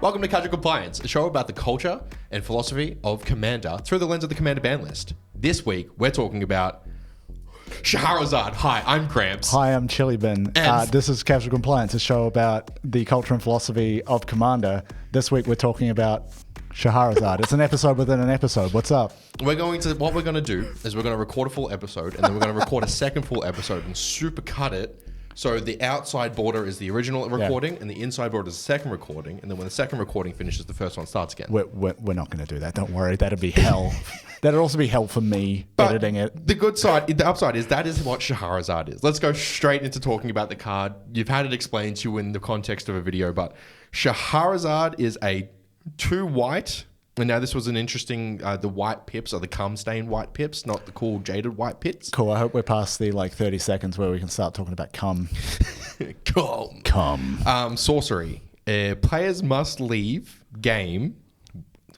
Welcome to Casual Compliance, a show about the culture and philosophy of Commander through the lens of the Commander ban list. This week, we're talking about Shahrazad. Hi, I'm Cramps. Hi, I'm Chili Bin. This is Casual Compliance, a show about the culture and philosophy of Commander. This week, we're talking about Shahrazad. It's an episode within an episode. What's up? What we're going to do is we're going to record a full episode, and then we're going to record a second full episode and super cut it. So the outside border is the original recording, and the inside border is the second recording. And then when the second recording finishes, the first one starts again. We're not going to do that. Don't worry. That'd be hell. That'd also be hell for me editing it. The upside is that is what Shahrazad is. Let's go straight into talking about the card. You've had it explained to you in the context of a video, but Shahrazad is a 2 white. And now this was an interesting, the white pips are the cum stain white pips, not the cool jaded white pips. Cool. I hope we're past the 30 seconds where we can start talking about cum. Cum. Sorcery. Players must leave game.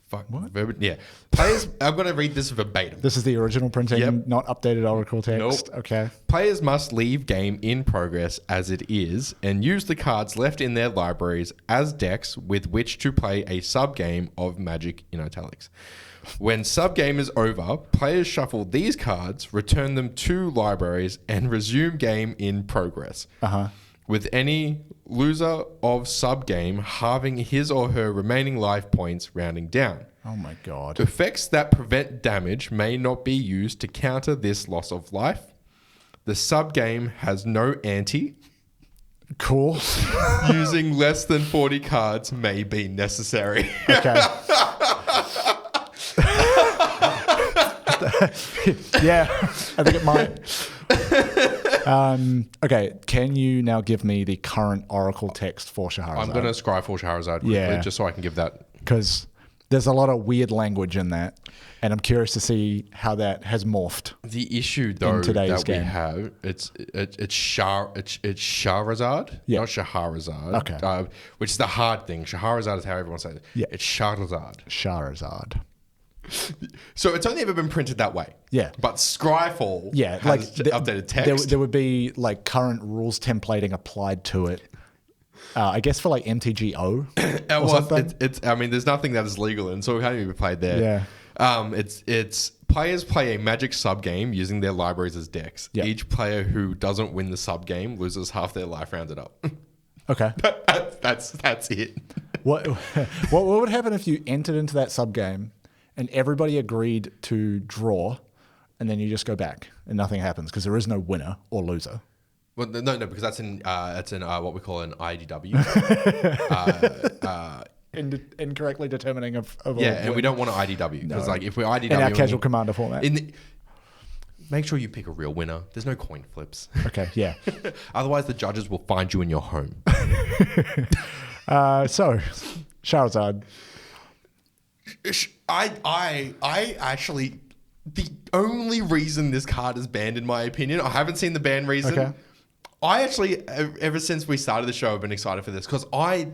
Fuck. What? Yeah. Players, I'm going to read this verbatim. This is the original printing, not updated Oracle text. Nope. Okay. Players must leave game in progress as it is and use the cards left in their libraries as decks with which to play a sub-game of Magic in italics. When sub-game is over, players shuffle these cards, return them to libraries, and resume game in progress. With any loser of sub-game halving his or her remaining life points rounding down. Oh my God. Effects that prevent damage may not be used to counter this loss of life. The sub-game has no ante. Cool. Using less than 40 cards may be necessary. Okay. Yeah, I think it might. Okay, can you now give me the current Oracle text for Shahrazad? I'm going to scry for Shahrazad quickly, just so I can give that. Because there's a lot of weird language in that, and I'm curious to see how that has morphed. The issue, though, that we have, it's Shahrazad, not Shahrazad. Okay. Which is the hard thing. Shahrazad is how everyone says it. Yeah. It's Shahrazad. Shahrazad. So it's only ever been printed that way. Yeah. But Scryfall has updated text. There would be current rules templating applied to it. I guess for MTGO or something. I mean, there's nothing that is legal, and so it can't even be played there. Yeah. It's players play a Magic sub game using their libraries as decks. Yeah. Each player who doesn't win the sub game loses half their life rounded up. Okay. That's it. What would happen if you entered into that sub game and everybody agreed to draw, and then you just go back and nothing happens because there is no winner or loser? Well, no, because that's in what we call an IDW. Incorrectly determining of and we don't want an IDW because if we're IDW in our casual commander format, make sure you pick a real winner. There's no coin flips. Okay, yeah. Otherwise, the judges will find you in your home. So, Shahrazad. I actually, the only reason this card is banned, in my opinion, I haven't seen the ban reason. Okay. I actually, ever since we started the show, I've been excited for this because I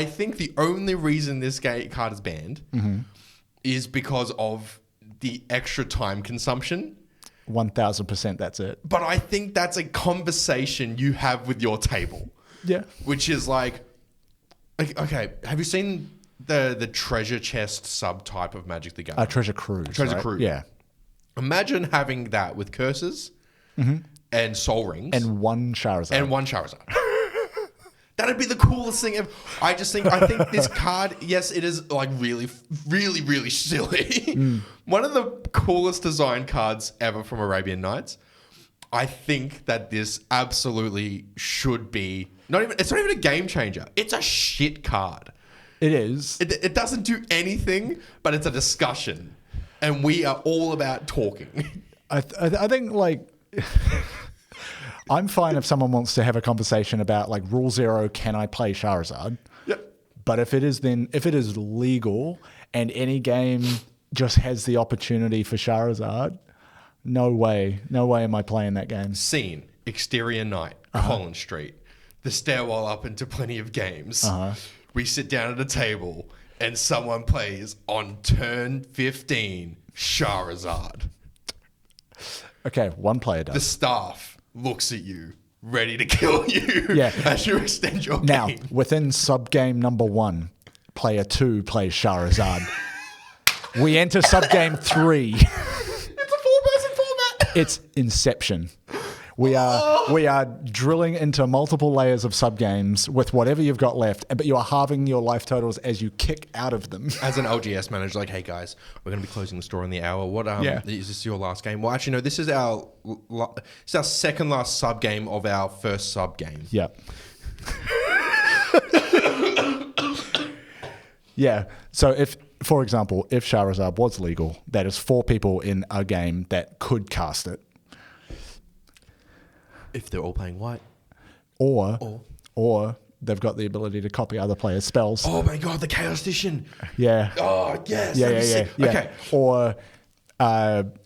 think the only reason this card is banned is because of the extra time consumption. 1000%, that's it. But I think that's a conversation you have with your table. Yeah. Which is okay, have you seen the treasure chest subtype of Magic the Gathering? Treasure Cruise. Treasure Cruise. Yeah. Imagine having that with curses and soul rings. And one Shahrazad. That'd be the coolest thing ever. I think this card, yes, it is really, really, really silly. One of the coolest design cards ever from Arabian Nights. I think that this absolutely should be it's not even a game changer. It's a shit card. It is. It doesn't do anything, but it's a discussion. And we are all about talking. I think I'm fine if someone wants to have a conversation about rule 0, can I play Shahrazad? Yep. But if it is legal and any game just has the opportunity for Shahrazad, no way am I playing that game. Scene, exterior night, Collins Street, the stairwell up into plenty of games. We sit down at a table and someone plays on turn 15 Shahrazad. Okay, one player does. The staff looks at you, ready to kill you Yeah. as you extend your Now, game. within sub-game number 1, Player 2 plays Shahrazad. We enter subgame 3. It's a 4-person format. It's Inception. We are drilling into multiple layers of subgames with whatever you've got left, but you are halving your life totals as you kick out of them. As an LGS manager, like, hey guys, we're going to be closing the store in the hour. What is this your last game? Well, actually, no. This is our second last sub game of our first sub game. Yep. Yeah. So for example, if Shahrazad was legal, that is 4 people in a game that could cast it. If they're all playing white. Or they've got the ability to copy other players' spells. Oh my god, the Chaostician. Yeah. Oh, yes. Yeah. Okay. Or,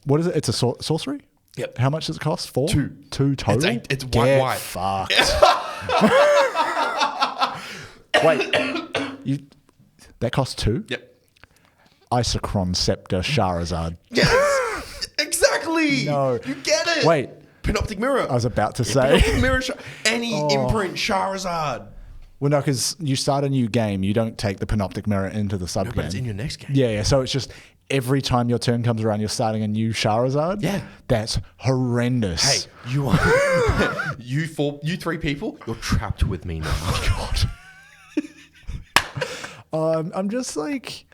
what is it? It's a sorcery? Yep. How much does it cost? 4? 2. 2 total? It's white. Fucked. Wait. That costs 2? Yep. Isochron Scepter Shahrazad. Yes. Exactly. No. You get it. Wait. Panoptic Mirror. I was about to say. Panoptic Mirror. Any imprint Shahrazad. Well, no, because you start a new game, you don't take the Panoptic Mirror into the sub game. But it's in your next game. Yeah. So it's just every time your turn comes around, you're starting a new Shahrazad. Yeah. That's horrendous. Hey, you are you 3 people. You're trapped with me now. Oh, God. I'm just like.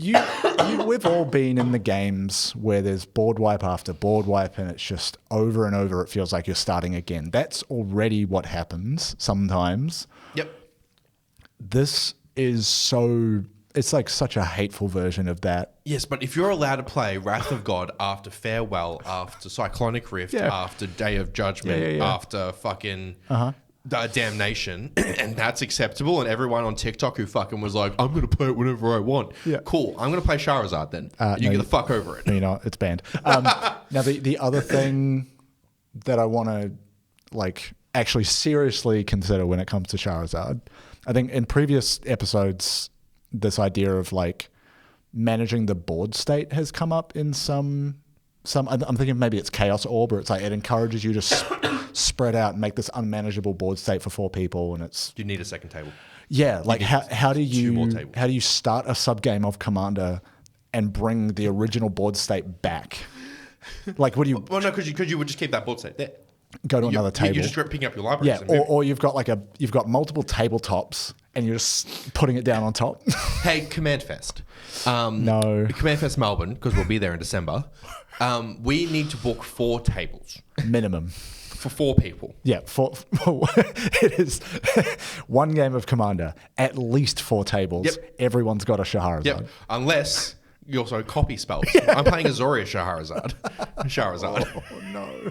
We've all been in the games where there's board wipe after board wipe, and it's just over and over. It feels like you're starting again. That's already what happens sometimes. Yep. This is it's like such a hateful version of that. Yes, but if you're allowed to play Wrath of God after Farewell, after Cyclonic Rift, after Day of Judgment, after fucking Damnation, and that's acceptable, and everyone on TikTok who fucking was like, I'm going to play it whenever I want. Yeah. Cool. I'm going to play Shahrazad then. You get the fuck over it. No, you're not. It's banned. Now, the other thing that I want to like actually seriously consider when it comes to Shahrazad, I think in previous episodes, this idea of like managing the board state has come up in some. I'm thinking maybe it's Chaos Orb, or it's like it encourages you to spread out and make this unmanageable board state for 4 people, and it's you need a second table. Yeah, like how do you start a sub game of Commander and bring the original board state back? Like, what do you? Well, no, because you would just keep that board state there. Go to another table. You just picking up your libraries. Yeah, or you've got you've got multiple tabletops and you're just putting it down on top. Hey, Command Fest. No. Command Fest Melbourne, because we'll be there in December. We need to book 4 tables. Minimum. For 4 people. Yeah, it is 1 game of Commander, at least 4 tables. Yep. Everyone's got a Shahrazad. Yep. Unless you also copy spells. I'm playing Azoria Shahrazad. Oh, no.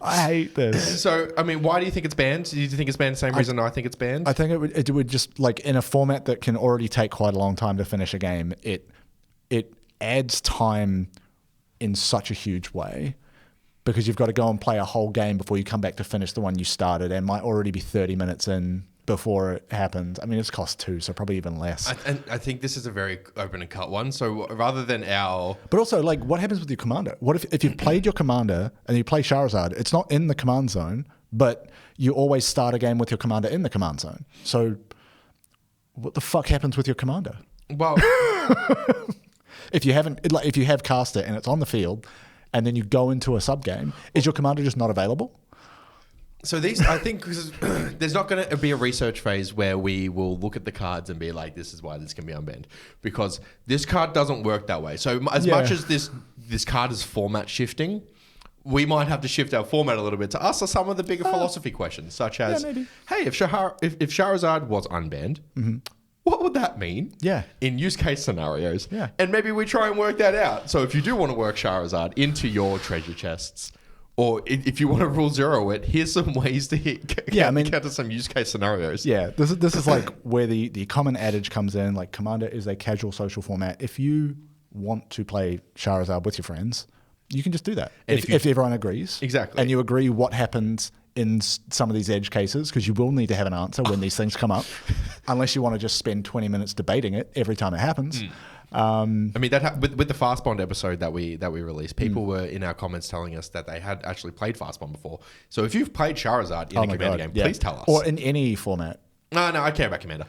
I hate this. So, I mean, why do you think it's banned? Do you think it's banned the same reason I think it's banned? I think it would just, like, in a format that can already take quite a long time to finish a game, it adds time in such a huge way, because you've got to go and play a whole game before you come back to finish the one you started, and might already be 30 minutes in before it happens. I mean, it's cost 2, so probably even less. I think this is a very open and cut one. So rather than our... But also, like, what happens with your Commander? What if you've played your Commander and you play Shahrazad, it's not in the command zone, but you always start a game with your Commander in the command zone. So what the fuck happens with your Commander? Well... if you have cast it and it's on the field, and then you go into a sub game, is your Commander just not available? So I think because there's not going to be a research phase where we will look at the cards and be like, this is why this can be unbanned, because this card doesn't work that way. So as much as this card is format shifting, we might have to shift our format a little bit to answer some of the bigger philosophy questions, such as, hey, if Shahrazad was unbanned, what would that mean? Yeah. In use case scenarios. Yeah. And maybe we try and work that out. So if you do want to work Shahrazad into your treasure chests, or if you want to rule 0 it, here's some ways to counter some use case scenarios. Yeah, this is like where the common adage comes in. Like, Commander is a casual social format. If you want to play Shahrazad with your friends, you can just do that. And if everyone agrees. Exactly. And you agree what happens in some of these edge cases, because you will need to have an answer when these things come up, unless you want to just spend 20 minutes debating it every time it happens. I mean, with the Fast Bond episode that we released, people were in our comments telling us that they had actually played Fast Bond before. So if you've played Shahrazad in a Commander game, please tell us. Or in any format. No, I care about Commander.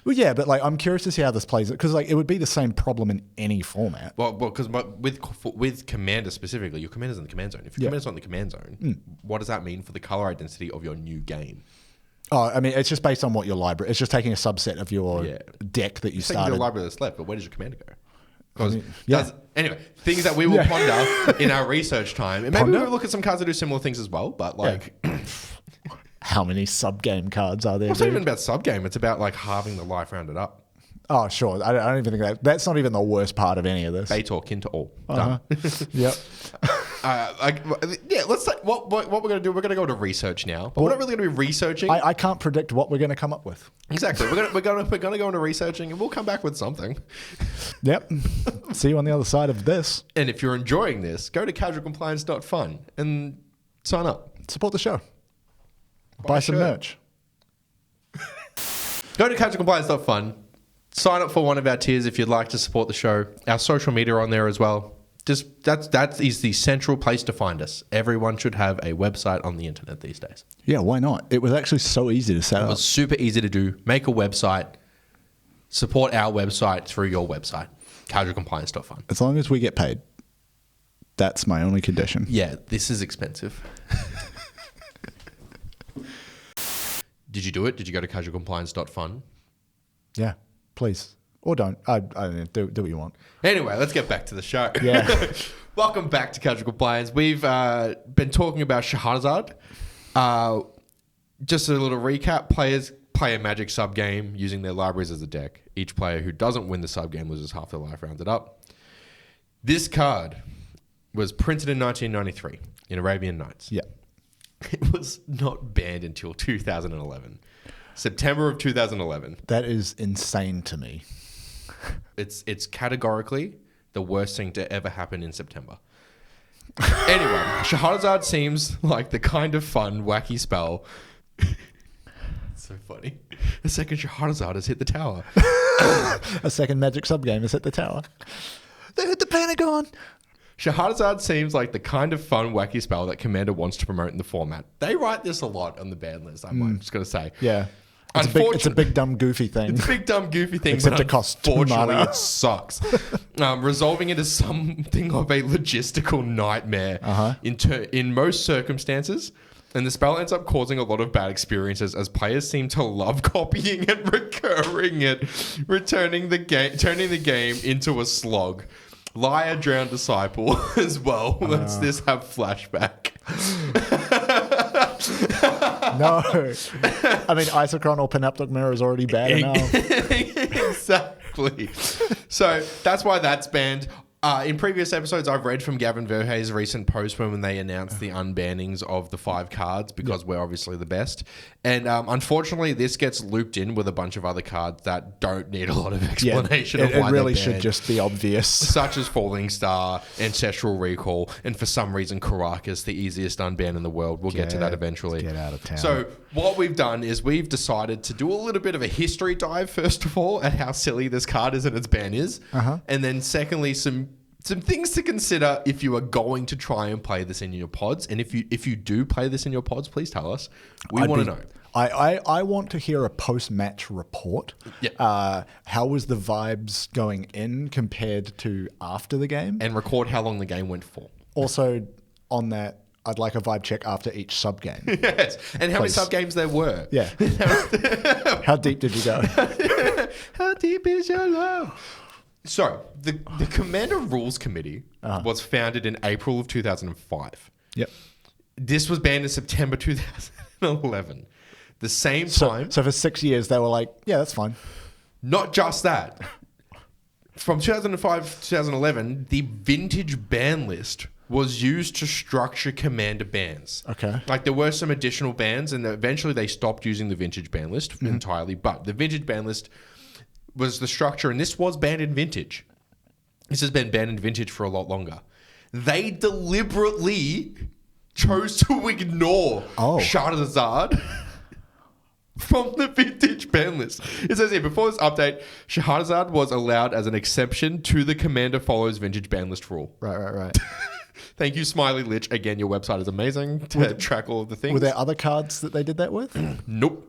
Well, yeah, but like I'm curious to see how this plays it because like it would be the same problem in any format. Well, because with Commander specifically, your Commander's in the command zone. If your Commander's not in the command zone, what does that mean for the color identity of your new game? Oh, I mean, it's just based on what your library. It's just taking a subset of your deck that you It's taking started. the library that's left, but where does your Commander go? Because anyway, things that we will ponder in our research time, and maybe we'll look at some cards that do similar things as well. But like, how many sub game cards are there? it's not even about sub game. It's about like halving the life rounded up. Oh, sure. I don't even think that's not even the worst part of any of this. Bait or kin to all. Done. Yep. Let's say what we're going to do. We're going to go to research now, but we're not really going to be researching. I can't predict what we're going to come up with. Exactly. We're going to go into researching, and we'll come back with something. Yep. See you on the other side of this. And if you're enjoying this, go to casualcompliance.fun and sign up. Support the show. Buy some merch. Go to casualcompliance.fun. Sign up for one of our tiers if you'd like to support the show. Our social media are on there as well. Just that is the central place to find us. Everyone should have a website on the internet these days. Yeah, why not? It was actually so easy to set up. It was super easy to do. Make a website. Support our website through your website. Casualcompliance.fun. As long as we get paid. That's my only condition. Yeah, this is expensive. Did you do it? Did you go to casualcompliance.fun? Yeah, please. Or don't. I don't know. Do what you want. Anyway, let's get back to the show. Yeah. Welcome back to Casual Compliance. We've been talking about Shahrazad. Just a little recap. Players play a Magic sub-game using their libraries as a deck. Each player who doesn't win the sub-game loses half their life rounded up. This card was printed in 1993 in Arabian Nights. Yeah. It was not banned until 2011. September of 2011. That is insane to me. It's categorically the worst thing to ever happen in September. Anyway, Shahrazad seems like the kind of fun, wacky spell. It's so funny. The second Shahrazad has hit the tower. A second Magic subgame has hit the tower. They hit the Pentagon. Shahrazad seems like the kind of fun, wacky spell that Commander wants to promote in the format. They write this a lot on the ban list, I'm just going to say. Yeah. It's a big, dumb, goofy thing. It's a big, dumb, goofy thing. Except but it costs 2 unfortunately, mana. it sucks. Resolving it is something of a logistical nightmare in most circumstances. And the spell ends up causing a lot of bad experiences as players seem to love copying and recurring it, turning the game into a slog. Liar, Drowned Disciple as well. Let's this have flashback. No. I mean, Isochron or Panoptic Mirror is already bad enough. Exactly. So that's why that's banned. In previous episodes, I've read from Gavin Verhey's recent post when they announced the unbannings of the 5 cards because we're obviously the best. And unfortunately, this gets looped in with a bunch of other cards that don't need a lot of explanation of why it really they're should banned. just be obvious. Such as Falling Star, Ancestral Recall, and for some reason, Caracas, the easiest unban in the world. We'll get to that eventually. Get out of town. So what we've done is we've decided to do a little bit of a history dive, first of all, at how silly this card is and its ban is. And then secondly, some things to consider if you are going to try and play this in your pods. And if you do play this in your pods, please tell us. We want to know. I want to hear a post-match report. Yeah. How was the vibes going in compared to after the game? And record how long the game went for. Also, on that, I'd like a vibe check after each sub-game. Yes. And how many sub-games there were. Yeah. How deep did you go? How deep is your love? So, the Commander Rules Committee was founded in April of 2005. Yep. This was banned in September 2011. The same time... So for 6 years, they were like, yeah, that's fine. Not just that. From 2005 to 2011, the vintage ban list was used to structure Commander bans. Okay. Like there were some additional bans and eventually they stopped using the vintage ban list entirely. But the vintage ban list was the structure and this was banned in vintage. This has been banned in vintage for a lot longer. They deliberately chose to ignore Shahrazad from the vintage ban list. It says here, before this update, Shahrazad was allowed as an exception to the Commander follows vintage ban list rule. Right. Thank you, Smiley Lich. Again, your website is amazing to track all of the things. Were there other cards that they did that with? Nope.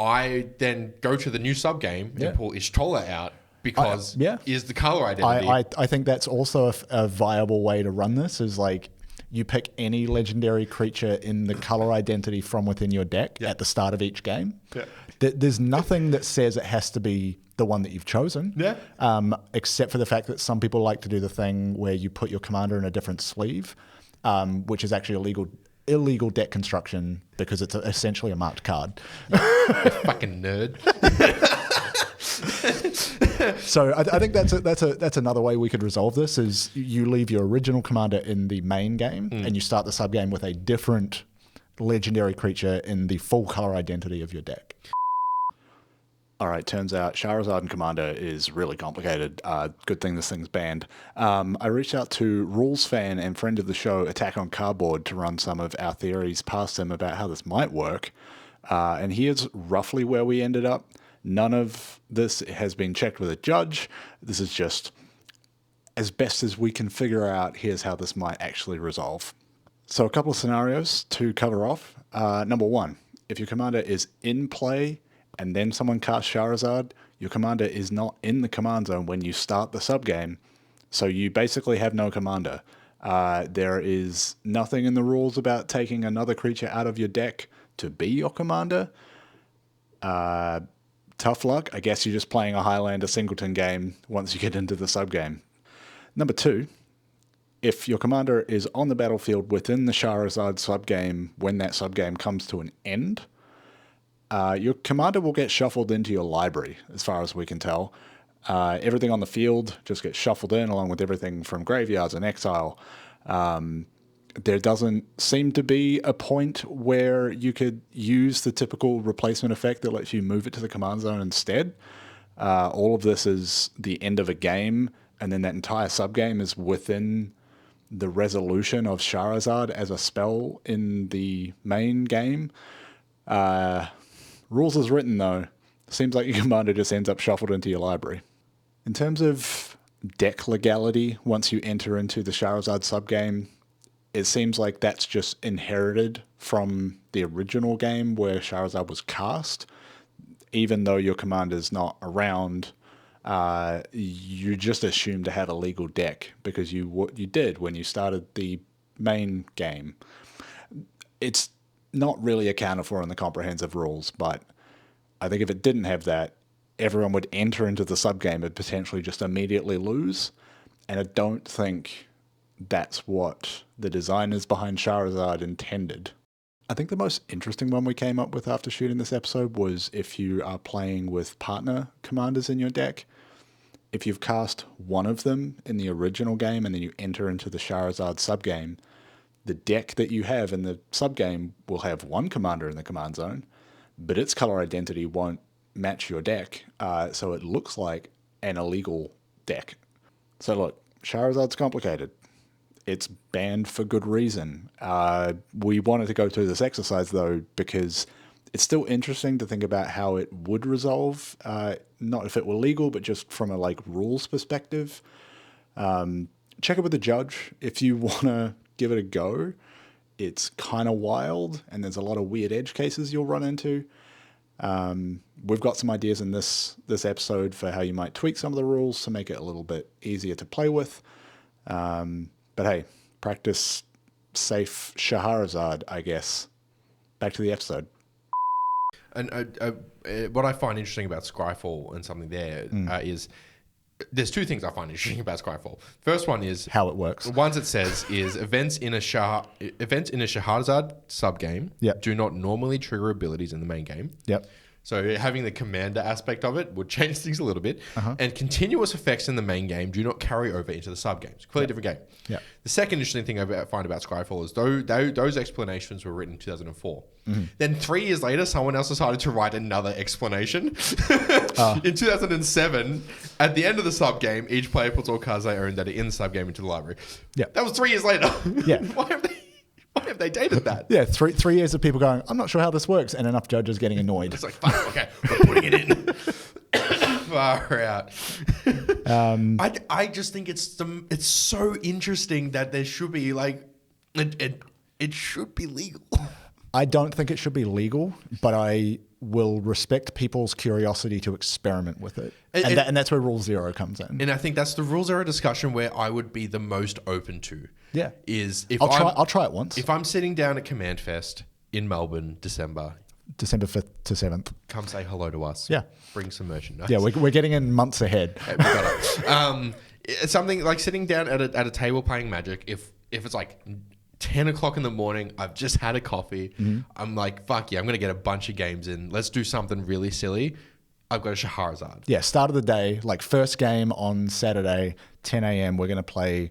I then go to the new sub game and pull Ishtola out because is the color identity. I think that's also a viable way to run this. Is like you pick any legendary creature in the color identity from within your deck at the start of each game. Yeah. There's nothing that says it has to be the one that you've chosen, except for the fact that some people like to do the thing where you put your commander in a different sleeve, which is actually illegal deck construction because it's essentially a marked card. You fucking nerd. So I think that's another way we could resolve this is you leave your original commander in the main game and you start the sub game with a different legendary creature in the full color identity of your deck. All right, turns out Shahrazad and Commander is really complicated. Good thing this thing's banned. I reached out to rules fan and friend of the show, Attack on Cardboard, to run some of our theories past him about how this might work. And here's roughly where we ended up. None of this has been checked with a judge. This is just as best as we can figure out, here's how this might actually resolve. So a couple of scenarios to cover off. Number one, if your commander is in play and then someone casts Shahrazad, your commander is not in the command zone when you start the subgame, so you basically have no commander. There is nothing in the rules about taking another creature out of your deck to be your commander. Tough luck. I guess you're just playing a Highlander singleton game once you get into the subgame. Number two, if your commander is on the battlefield within the Shahrazad subgame when that subgame comes to an end, your commander will get shuffled into your library, as far as we can tell. Everything on the field just gets shuffled in, along with everything from graveyards and exile. There doesn't seem to be a point where you could use the typical replacement effect that lets you move it to the command zone instead. All of this is the end of a game, and then that entire subgame is within the resolution of Shahrazad as a spell in the main game. Rules as written, though, seems like your commander just ends up shuffled into your library. In terms of deck legality, once you enter into the Shahrazad subgame, it seems like that's just inherited from the original game where Shahrazad was cast. Even though your commander's not around, you just assume to have a legal deck because you did when you started the main game. It's not really accounted for in the comprehensive rules, but I think if it didn't have that, everyone would enter into the subgame and potentially just immediately lose. And I don't think that's what the designers behind Shahrazad intended. I think the most interesting one we came up with after shooting this episode was if you are playing with partner commanders in your deck. If you've cast one of them in the original game and then you enter into the Shahrazad subgame, the deck that you have in the subgame will have one commander in the command zone, but its color identity won't match your deck, so it looks like an illegal deck. So look, Shahrazad's complicated. It's banned for good reason. We wanted to go through this exercise, though, because it's still interesting to think about how it would resolve, not if it were legal, but just from a rules perspective. Check it with the judge if you want to give it a go. It's kind of wild, and there's a lot of weird edge cases you'll run into. We've got some ideas in this episode for how you might tweak some of the rules to make it a little bit easier to play with. But hey, practice safe Shahrazad, I guess. Back to the episode. And what I find interesting about Scryfall and something there is there's two things I find interesting about Scryfall. First one is how it works. The ones it says is events in a Shahrazad subgame do not normally trigger abilities in the main game. Yep. So having the commander aspect of it would change things a little bit. And continuous effects in the main game do not carry over into the sub-games. Completely different game. Yep. The second interesting thing I find about Skyfall is those explanations were written in 2004. Then 3 years later, someone else decided to write another explanation. In 2007, at the end of the sub-game, each player puts all cards they own that are in the sub-game into the library. Yeah. That was 3 years later. Yeah. Why have they dated that? Yeah, 3 years of people going, I'm not sure how this works, and enough judges getting annoyed. It's like, fuck, okay, we're putting it in. Far out. I just think it's so interesting that there should be it should be legal. I don't think it should be legal, but I will respect people's curiosity to experiment with it. And that's where Rule Zero comes in. And I think that's the Rule Zero discussion where I would be the most open to. Yeah. Is if I'll try it once. If I'm sitting down at Command Fest in Melbourne, December 5th to 7th. Come say hello to us. Yeah. Bring some merchandise. Yeah, we're getting in months ahead. We got it. It's something like sitting down at a table playing Magic. If it's like 10 o'clock in the morning, I've just had a coffee. I'm like, fuck yeah, I'm going to get a bunch of games in. Let's do something really silly. I've got a Shahrazad. Yeah, start of the day, like first game on Saturday, 10 a.m. We're going to play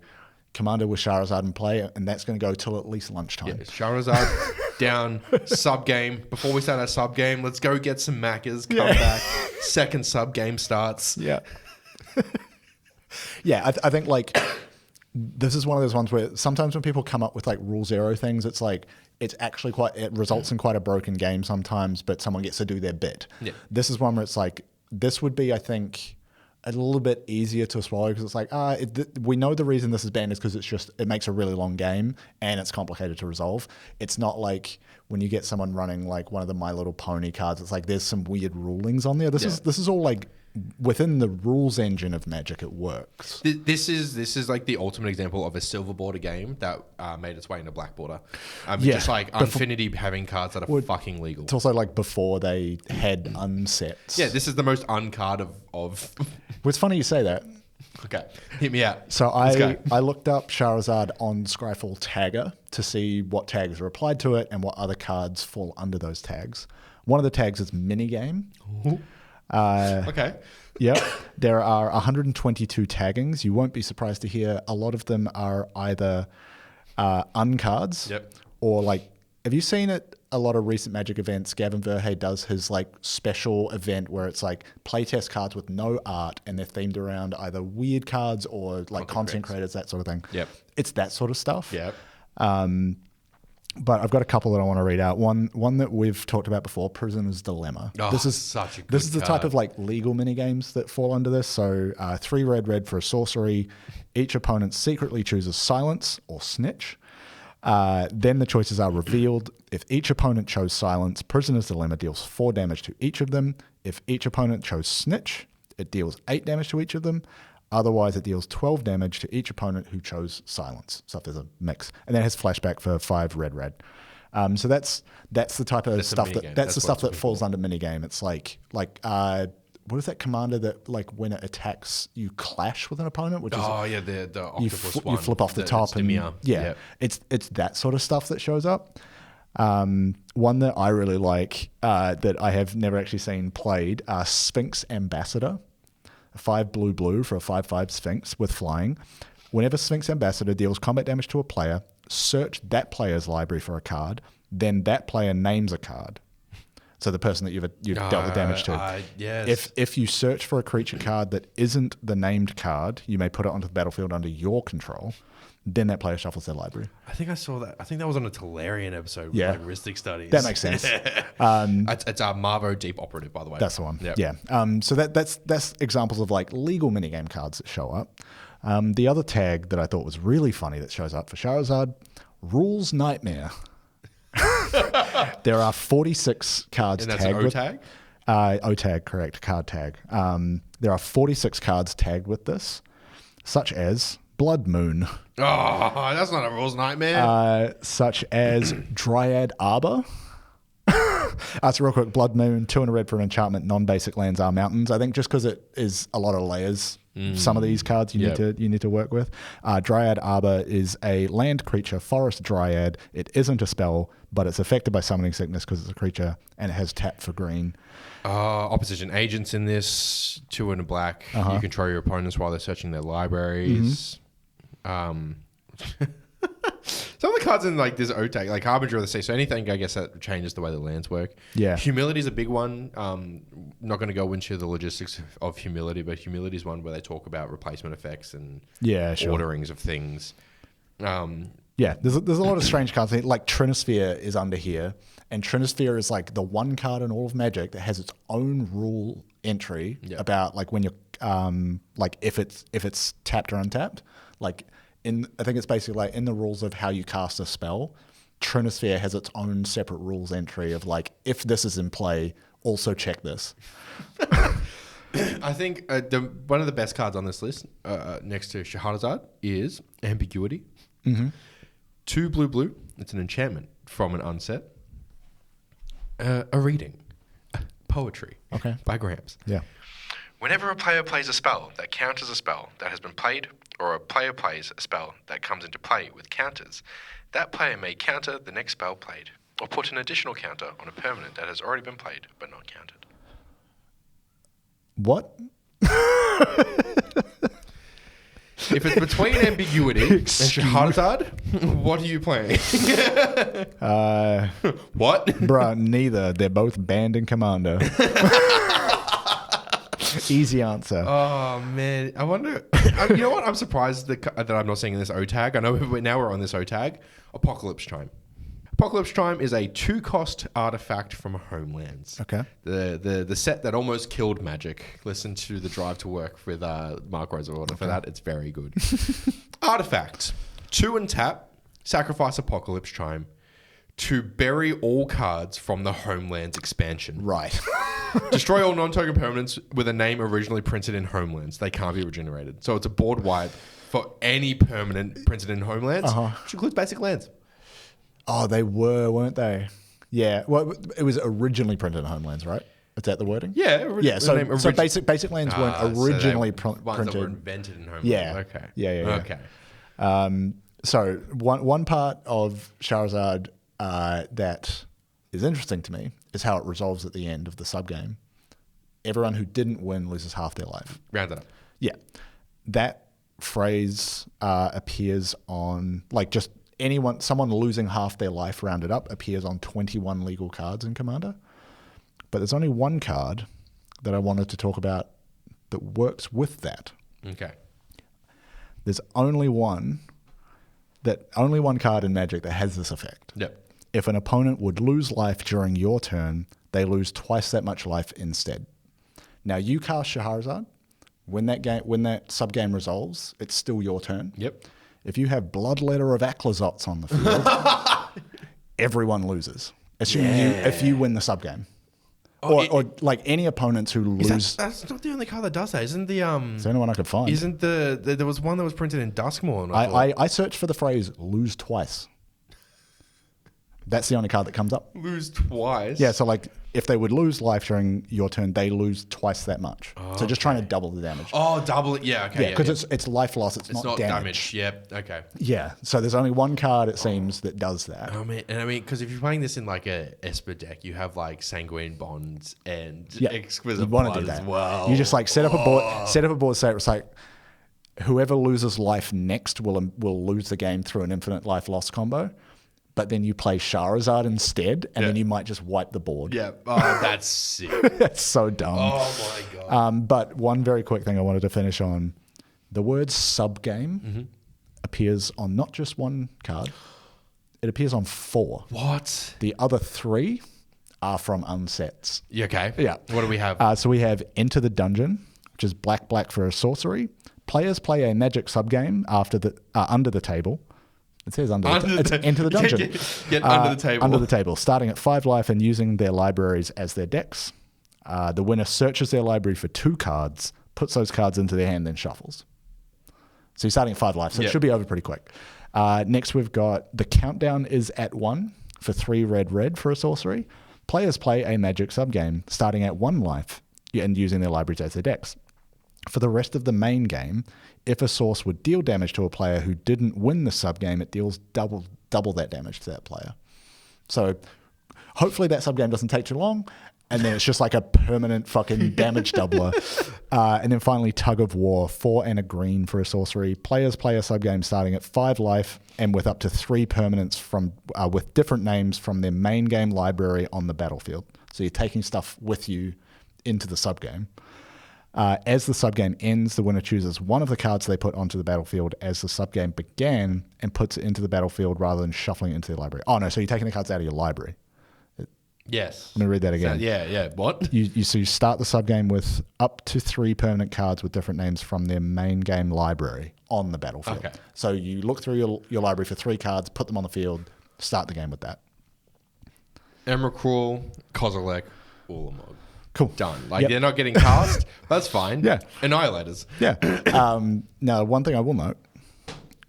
Commander with Shahrazad and play, and that's going to go till at least lunchtime. Yeah, Shahrazad down, sub game. Before we start our sub game, let's go get some Maccas, come back. Second sub game starts. Yeah. Yeah, I think like this is one of those ones where sometimes when people come up with like Rule Zero things, it's like it results in quite a broken game sometimes, but someone gets to do their bit. Yeah. This is one where it's like, this would be, I think, a little bit easier to swallow because it's like, we know the reason this is banned is because it makes a really long game and it's complicated to resolve. It's not like when you get someone running like one of the My Little Pony cards, it's like there's some weird rulings on there. This is all like within the rules engine of Magic, it works. This is like the ultimate example of a silver border game that made its way into black border. Just like Infinity having cards that are fucking legal. It's also like before they had unsets. Yeah, this is the most uncard of. Well, it's funny you say that. Okay, hit me out. So I looked up Shahrazad on Scryfall Tagger to see what tags are applied to it and what other cards fall under those tags. One of the tags is minigame. Okay. Yeah. There are 122 taggings. You won't be surprised to hear a lot of them are either uncards or like, have you seen it? A lot of recent Magic events, Gavin Verhey does his like special event where it's like playtest cards with no art and they're themed around either weird cards or like content creators, that sort of thing. Yep. It's that sort of stuff. Yep. But I've got a couple that I want to read out. One that we've talked about before, Prisoner's Dilemma. Oh, this is such a good This is the card. type of like legal minigames that fall under this. So 3 red for a sorcery. Each opponent secretly chooses silence or snitch. Then the choices are revealed. If each opponent chose silence, Prisoner's Dilemma deals 4 damage to each of them. If each opponent chose snitch, it deals 8 damage to each of them. Otherwise, it deals 12 damage to each opponent who chose silence. So if there's a mix. And then it has flashback for 5 red. So that's the type of stuff that's the stuff that falls under minigame. It's like what is that commander that like when it attacks you clash with an opponent? Which the octopus one. You flip off the top and Yep. it's that sort of stuff that shows up. One that I really like that I have never actually seen played, Sphinx Ambassador. 5 blue for a 5/5 Sphinx with flying. Whenever Sphinx Ambassador deals combat damage to a player, search that player's library for a card. Then that player names a card. So the person that you've dealt the damage to. Yes. If you search for a creature card that isn't the named card, you may put it onto the battlefield under your control. Then that player shuffles their library. I think I saw that. I think that was on a Tolarian episode with like Ristic Studies. That makes sense. It's a Marvo Deep Operative, by the way. That's the one. Yep. Yeah. So that's examples of like legal minigame cards that show up. The other tag that I thought was really funny that shows up for Shahrazad, Rules Nightmare. There are 46 cards And that's tagged an with O-tag? O-tag, correct, card tag. There are 46 cards tagged with this, such as Blood Moon. Oh, that's not a rules nightmare. Such as Dryad Arbor. So real quick, Blood Moon, 2 and a red for an enchantment, non-basic lands are mountains. I think just because it is a lot of layers, some of these cards you need to work with. Dryad Arbor is a land creature, forest dryad. It isn't a spell, but it's affected by summoning sickness because it's a creature, and it has tap for green. Opposition agents in this, 2 and a black. You control your opponents while they're searching their libraries. Some of the cards in like this O-tag, like Harbinger of the Sea, so anything I guess that changes the way the lands work. Yeah. Humility is a big one. Not going to go into the logistics of humility, but humility is one where they talk about replacement effects and orderings of things. There's a lot of strange cards. Like Trinisphere is under here, and Trinisphere is like the one card in all of Magic that has its own rule entry about like when you're like if it's tapped or untapped. Like I think it's basically like in the rules of how you cast a spell, Trinisphere has its own separate rules entry of like if this is in play, also check this. I think one of the best cards on this list, next to Shahrazad, is Ambiguity. 2 blue. It's an enchantment from an unset. A reading. Poetry. Okay. By Grams. Yeah. Whenever a player plays a spell that counters a spell that has been played, or a player plays a spell that comes into play with counters, that player may counter the next spell played, or put an additional counter on a permanent that has already been played but not countered. What? If it's between Ambiguity and Shahrazad, what are you playing? What? Bruh, neither. They're both banned in Commander. Easy answer. Oh, man. I wonder... you know what? I'm surprised that I'm not seeing this O-tag. I know now we're on this O-tag. Apocalypse Chime. Apocalypse Chime is a 2-cost artifact from Homelands. Okay. The set that almost killed Magic. Listen to the Drive to Work with Mark Rosewater for that. It's very good. Artifact. 2 and tap. Sacrifice Apocalypse Chime to bury all cards from the Homelands expansion. Right. Destroy all non-token permanents with a name originally printed in Homelands. They can't be regenerated. So it's a board wipe for any permanent printed in Homelands, which includes basic lands. Oh, they were, weren't they? Yeah. Well, it was originally printed in Homelands, right? Is that the wording? Yeah. Yeah. So basic lands weren't originally ones printed. that were invented in Homelands. Yeah. Okay. Yeah. Okay. So one part of Shahrazad that is interesting to me is how it resolves at the end of the subgame. Everyone who didn't win loses half their life. Round it up. Yeah. That phrase appears on, like, just someone losing half their life rounded up appears on 21 legal cards in Commander. But there's only one card that I wanted to talk about that works with that. Okay. There's only one card in Magic that has this effect. Yep. If an opponent would lose life during your turn, they lose twice that much life instead. Now you cast Shahrazad. When that sub-game resolves, it's still your turn. Yep. If you have Bloodletter of Aclazots on the field, everyone loses. Assuming if you win the sub-game. Or like any opponents who lose. That's not the only card that does that. Isn't the It's the only one I could find. Isn't there was one that was printed in Duskmourn? I searched for the phrase "lose twice." That's the only card that comes up. Lose twice. Yeah, so like if they would lose life during your turn, they lose twice that much. So just trying to double the damage. Oh, double it. Yeah, okay. Yeah, because it's life loss. It's not damage. Yep. Okay. Yeah. So there's only one card, it seems, that does that. I mean, because if you're playing this in like a Esper deck, you have like Sanguine Bonds and Exquisite want to Blood do that as well. You just like set up a board. Say it's like whoever loses life next will lose the game through an infinite life loss combo. But then you play Shahrazad instead, and then you might just wipe the board. Yeah. Oh, that's sick. That's so dumb. Oh my god. But one very quick thing I wanted to finish on: the word sub-game appears on not just one card; it appears on 4. What? The other 3 are from unsets. Yeah, okay. Yeah. What do we have? So we have Enter the Dungeon, which is black for a sorcery. Players play a Magic sub-game under the table. It says Enter the Dungeon. Get under the table. Under the table, starting at 5 life and using their libraries as their decks. The winner searches their library for 2 cards, puts those cards into their hand, then shuffles. So you're starting at 5 life, so it should be over pretty quick. Next, we've got the countdown is at 1 for 3 red for a sorcery. Players play a Magic subgame, starting at 1 life and using their libraries as their decks. For the rest of the main game, if a source would deal damage to a player who didn't win the subgame, it deals double that damage to that player. So hopefully that subgame doesn't take too long, and then it's just like a permanent fucking damage doubler. And then finally, Tug of War, 4 and a green for a sorcery. Players play a subgame starting at 5 life and with up to 3 permanents from with different names from their main game library on the battlefield. So you're taking stuff with you into the subgame. As the subgame ends, the winner chooses one of the cards they put onto the battlefield as the subgame began and puts it into the battlefield rather than shuffling it into their library. Oh, no, so you're taking the cards out of your library. Yes. Let me read that again. Yeah. What? You start the subgame with up to 3 permanent cards with different names from their main game library on the battlefield. Okay. So you look through your library for 3 cards, put them on the field, start the game with that. Emrakul, Kozilek, Ulamog. Cool. Done. Like, Yep. they're not getting cast. That's fine. Yeah. Annihilators. Yeah. Now, one thing I will note,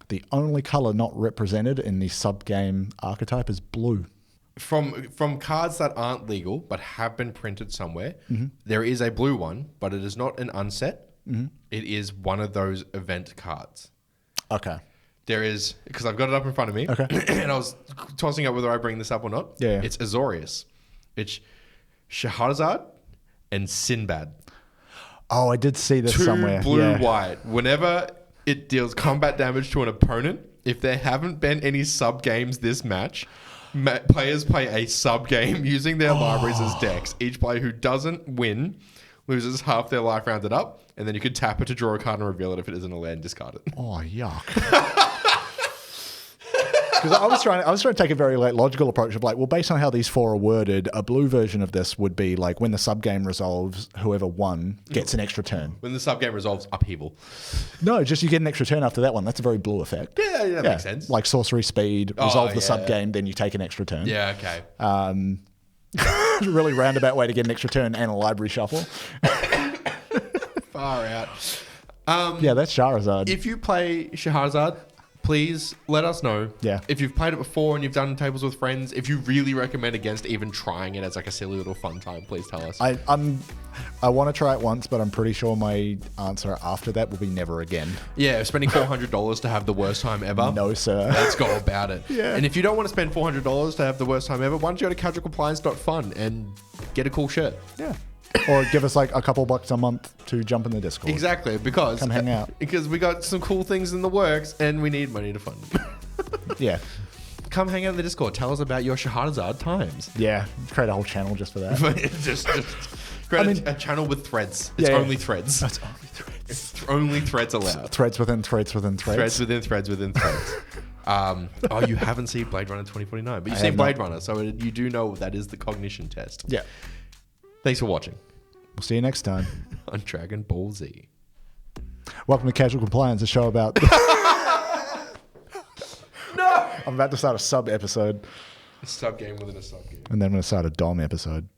the only color not represented in the sub-game archetype is blue. From cards that aren't legal but have been printed somewhere, there is a blue one, but it is not an unset. It is one of those event cards. Okay. There is, because I've got it up in front of me, Okay. and I was tossing up whether I bring this up or not. Yeah. It's Azorius. It's Shahrazad and Sinbad. Oh, I did see this Two somewhere. blue-white. Whenever it deals combat damage to an opponent, if there haven't been any sub-games this match, players play a sub-game using their libraries as decks. Each player who doesn't win loses half their life rounded up, and then you can tap it to draw a card and reveal it. If it isn't a land, discard it. Oh, yuck. Because I was trying to take a very logical approach of like, well, based on how these four are worded, a blue version of this would be like when the sub-game resolves, whoever won gets an extra turn. When the sub-game resolves, upheaval. No, just you get an extra turn after that one. That's a very blue effect. Yeah, that makes sense. Like sorcery speed, resolve the yeah. sub-game, then you take an extra turn. Yeah, okay. Really roundabout way to get an extra turn and a library shuffle. Far out. Yeah, that's Shahrazad. If you play Shahrazad, please let us know. Yeah. If you've played it before and you've done tables with friends, if you really recommend against even trying it as like a silly little fun time, please tell us. I want to try it once, but I'm pretty sure my answer after that will be never again. Yeah, spending $400 to have the worst time ever. No, sir. Let's go about it. Yeah. And if you don't want to spend $400 to have the worst time ever, why don't you go to casualcompliance.fun and get a cool shirt? Yeah. Or give us like a couple bucks a month to jump in the Discord. Exactly, because Come hang out. Because we got some cool things in the works and we need money to fund them. Yeah. Come hang out in the Discord. Tell us about your Shahrazad times. Yeah. Create a whole channel just for that. just create a channel with threads. It's Yeah. only threads. That's only threads. It's only threads allowed. Threads within threads within threads. Threads within threads within threads. Oh, you haven't seen Blade Runner 2049, but you've I seen have Blade not. Runner, so you do know that is the cognition test. Yeah. Thanks for watching We'll see you next time. on Dragon Ball Z. Welcome to Casual Compliance, a show about... No! I'm about to start a sub episode, A sub game within a sub game. and then I'm going to start a Dom episode.